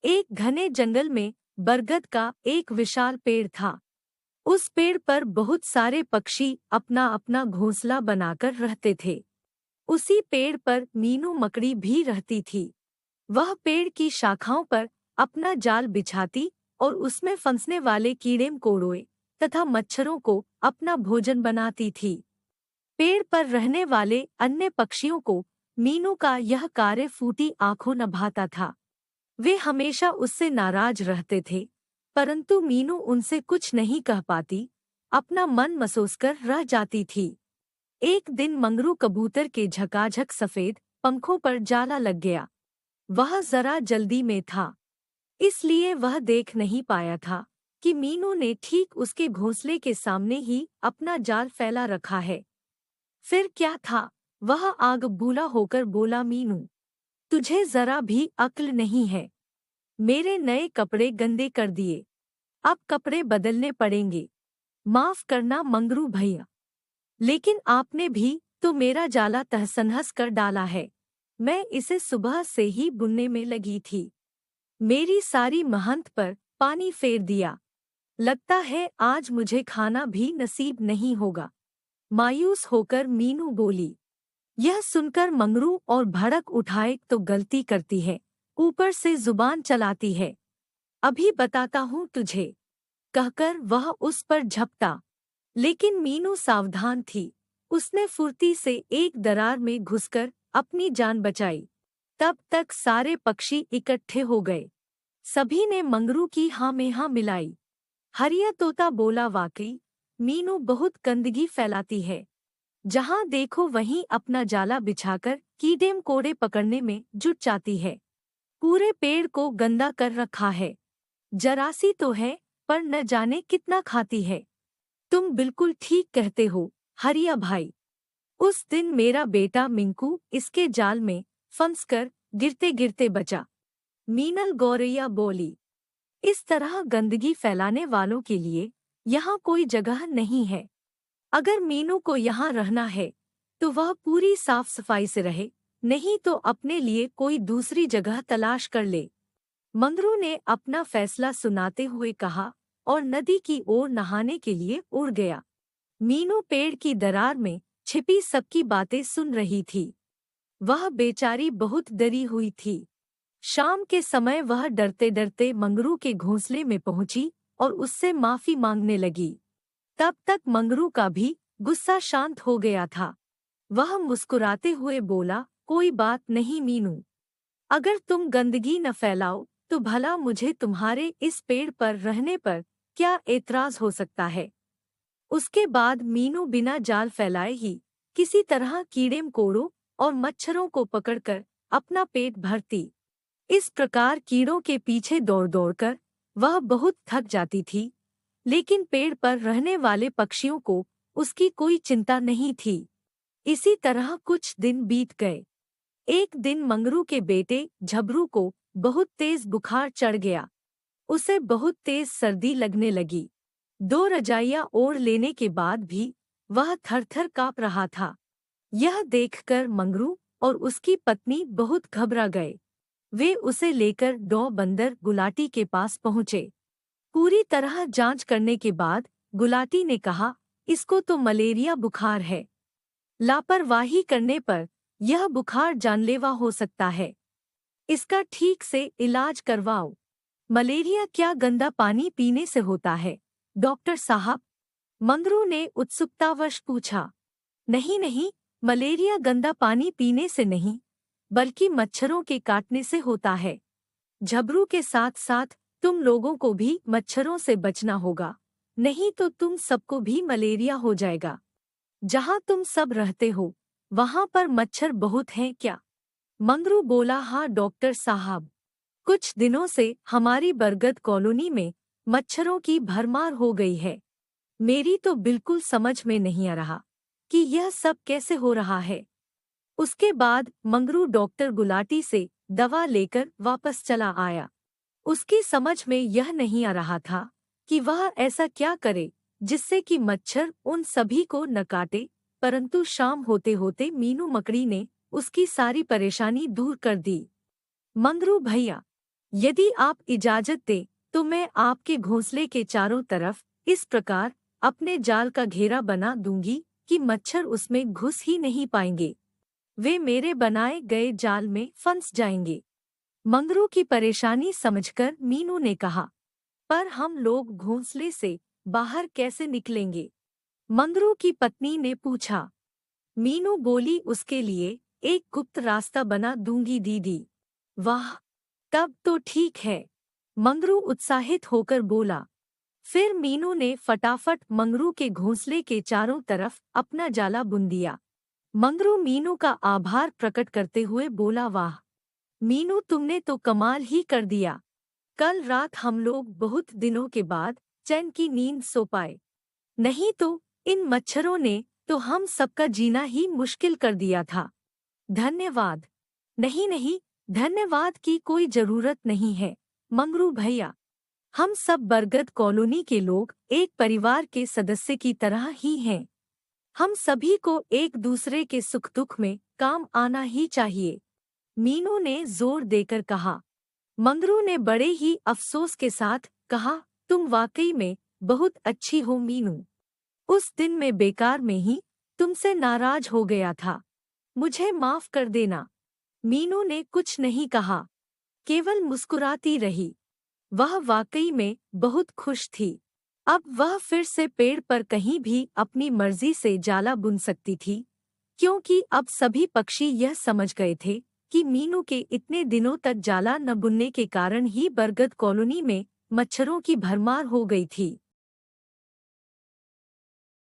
एक घने जंगल में बरगद का एक विशाल पेड़ था। उस पेड़ पर बहुत सारे पक्षी अपना अपना घोंसला बनाकर रहते थे। उसी पेड़ पर मीनू मकड़ी भी रहती थी। वह पेड़ की शाखाओं पर अपना जाल बिछाती और उसमें फंसने वाले कीड़े मकोड़ों तथा मच्छरों को अपना भोजन बनाती थी। पेड़ पर रहने वाले अन्य पक्षियों को मीनू का यह कार्य फूटी आंखों न भाता था। वे हमेशा उससे नाराज रहते थे, परंतु मीनू उनसे कुछ नहीं कह पाती, अपना मन मसोसकर रह जाती थी। एक दिन मंगरू कबूतर के झकाझक सफेद पंखों पर जाला लग गया। वह जरा जल्दी में था, इसलिए वह देख नहीं पाया था कि मीनू ने ठीक उसके घोंसले के सामने ही अपना जाल फैला रखा है। फिर क्या था, वह आग बूला होकर बोला, मीनू, तुझे जरा भी अक्ल नहीं है। मेरे नए कपड़े गंदे कर दिए, अब कपड़े बदलने पड़ेंगे। माफ करना मंगरू भैया, लेकिन आपने भी तो मेरा जाला तहस-नहस कर डाला है। मैं इसे सुबह से ही बुनने में लगी थी। मेरी सारी मेहनत पर पानी फेर दिया। लगता है आज मुझे खाना भी नसीब नहीं होगा। मायूस होकर मीनू बोली। यह सुनकर मंगरू और भड़क उठाए तो गलती करती है, ऊपर से जुबान चलाती है। अभी बताता हूँ तुझे, कहकर वह उस पर झपटा। लेकिन मीनू सावधान थी। उसने फुर्ती से एक दरार में घुसकर अपनी जान बचाई। तब तक सारे पक्षी इकट्ठे हो गए। सभी ने मंगरू की हाँ में हाँ मिलाई। हरिया तोता बोला, वाकई मीनू बहुत गंदगी फैलाती है। जहाँ देखो वहीं अपना जाला बिछाकर कीड़े मकोड़े पकड़ने में जुट जाती है। पूरे पेड़ को गंदा कर रखा है। जरासी तो है, पर न जाने कितना खाती है। तुम बिल्कुल ठीक कहते हो हरिया भाई। उस दिन मेरा बेटा मिंकू इसके जाल में फंसकर गिरते गिरते बचा। मीनल गौरैया बोली। इस तरह गंदगी फैलाने वालों के लिए यहाँ कोई जगह नहीं है। अगर मीनू को यहाँ रहना है तो वह पूरी साफ सफाई से रहे, नहीं तो अपने लिए कोई दूसरी जगह तलाश कर ले। मंगरू ने अपना फैसला सुनाते हुए कहा और नदी की ओर नहाने के लिए उड़ गया। मीनू पेड़ की दरार में छिपी सबकी बातें सुन रही थी। वह बेचारी बहुत डरी हुई थी। शाम के समय वह डरते डरते मंगरू के घोंसले में पहुंची और उससे माफी मांगने लगी। तब तक मंगरू का भी गुस्सा शांत हो गया था। वह मुस्कुराते हुए बोला, कोई बात नहीं मीनू, अगर तुम गंदगी न फैलाओ तो भला मुझे तुम्हारे इस पेड़ पर रहने पर क्या एतराज हो सकता है। उसके बाद मीनू बिना जाल फैलाए ही किसी तरह कीड़े मकोड़ों और मच्छरों को पकड़कर अपना पेट भरती। इस प्रकार कीड़ों के पीछे दौड़ दौड़कर वह बहुत थक जाती थी, लेकिन पेड़ पर रहने वाले पक्षियों को उसकी कोई चिंता नहीं थी। इसी तरह कुछ दिन बीत गए। एक दिन मंगरू के बेटे झबरू को बहुत तेज बुखार चढ़ गया। उसे बहुत तेज सर्दी लगने लगी। 2 रजाइयां ओढ़ लेने के बाद भी वह थर-थर काँप रहा था। यह देखकर मंगरू और उसकी पत्नी बहुत घबरा गए। वे उसे लेकर डॉ बंदर गुलाटी के पास पहुँचे। पूरी तरह जांच करने के बाद गुलाटी ने कहा, इसको तो मलेरिया बुखार है। लापरवाही करने पर यह बुखार जानलेवा हो सकता है। इसका ठीक से इलाज करवाओ। मलेरिया क्या गंदा पानी पीने से होता है, डॉक्टर साहब? मंगरू ने उत्सुकतावश पूछा। नहीं नहीं, मलेरिया गंदा पानी पीने से नहीं, बल्कि मच्छरों के काटने से होता है। झबरू के साथ साथ तुम लोगों को भी मच्छरों से बचना होगा, नहीं तो तुम सबको भी मलेरिया हो जाएगा। जहाँ तुम सब रहते हो वहाँ पर मच्छर बहुत हैं क्या? मंगरू बोला, हाँ डॉक्टर साहब, कुछ दिनों से हमारी बरगद कॉलोनी में मच्छरों की भरमार हो गई है। मेरी तो बिल्कुल समझ में नहीं आ रहा कि यह सब कैसे हो रहा है। उसके बाद मंगरू डॉक्टर गुलाटी से दवा लेकर वापस चला आया। उसकी समझ में यह नहीं आ रहा था कि वह ऐसा क्या करे जिससे कि मच्छर उन सभी को न काटे, परंतु शाम होते होते मीनू मकड़ी ने उसकी सारी परेशानी दूर कर दी। मंगरू भैया, यदि आप इजाजत दें तो मैं आपके घोंसले के चारों तरफ इस प्रकार अपने जाल का घेरा बना दूंगी कि मच्छर उसमें घुस ही नहीं पाएंगे। वे मेरे बनाए गए जाल में फंस जाएंगे। मंगरू की परेशानी समझकर मीनू ने कहा, पर हम लोग घोंसले से बाहर कैसे निकलेंगे? मंगरू की पत्नी ने पूछा। मीनू बोली, उसके लिए एक गुप्त रास्ता बना दूंगी दीदी। वाह, तब तो ठीक है, मंगरू उत्साहित होकर बोला। फिर मीनू ने फटाफट मंगरू के घोंसले के चारों तरफ अपना जाला बुन दिया। मंगरू मीनू का आभार प्रकट करते हुए बोला, वाह मीनू, तुमने तो कमाल ही कर दिया। कल रात हम लोग बहुत दिनों के बाद चैन की नींद सो पाए। नहीं तो इन मच्छरों ने तो हम सबका जीना ही मुश्किल कर दिया था। धन्यवाद। नहीं नहीं, धन्यवाद की कोई जरूरत नहीं है मंगरू भैया। हम सब बरगद कॉलोनी के लोग एक परिवार के सदस्य की तरह ही हैं। हम सभी को एक दूसरे के सुख दुख में काम आना ही चाहिए, मीनू ने जोर देकर कहा। मंगरू ने बड़े ही अफसोस के साथ कहा, तुम वाकई में बहुत अच्छी हो मीनू। उस दिन मैं बेकार में ही तुमसे नाराज हो गया था। मुझे माफ कर देना। मीनू ने कुछ नहीं कहा, केवल मुस्कुराती रही। वह वाकई में बहुत खुश थी। अब वह फिर से पेड़ पर कहीं भी अपनी मर्जी से जाला बुन सकती थी, क्योंकि अब सभी पक्षी यह समझ गए थे कि मीनू के इतने दिनों तक जाला न बुनने के कारण ही बरगद कॉलोनी में मच्छरों की भरमार हो गई थी।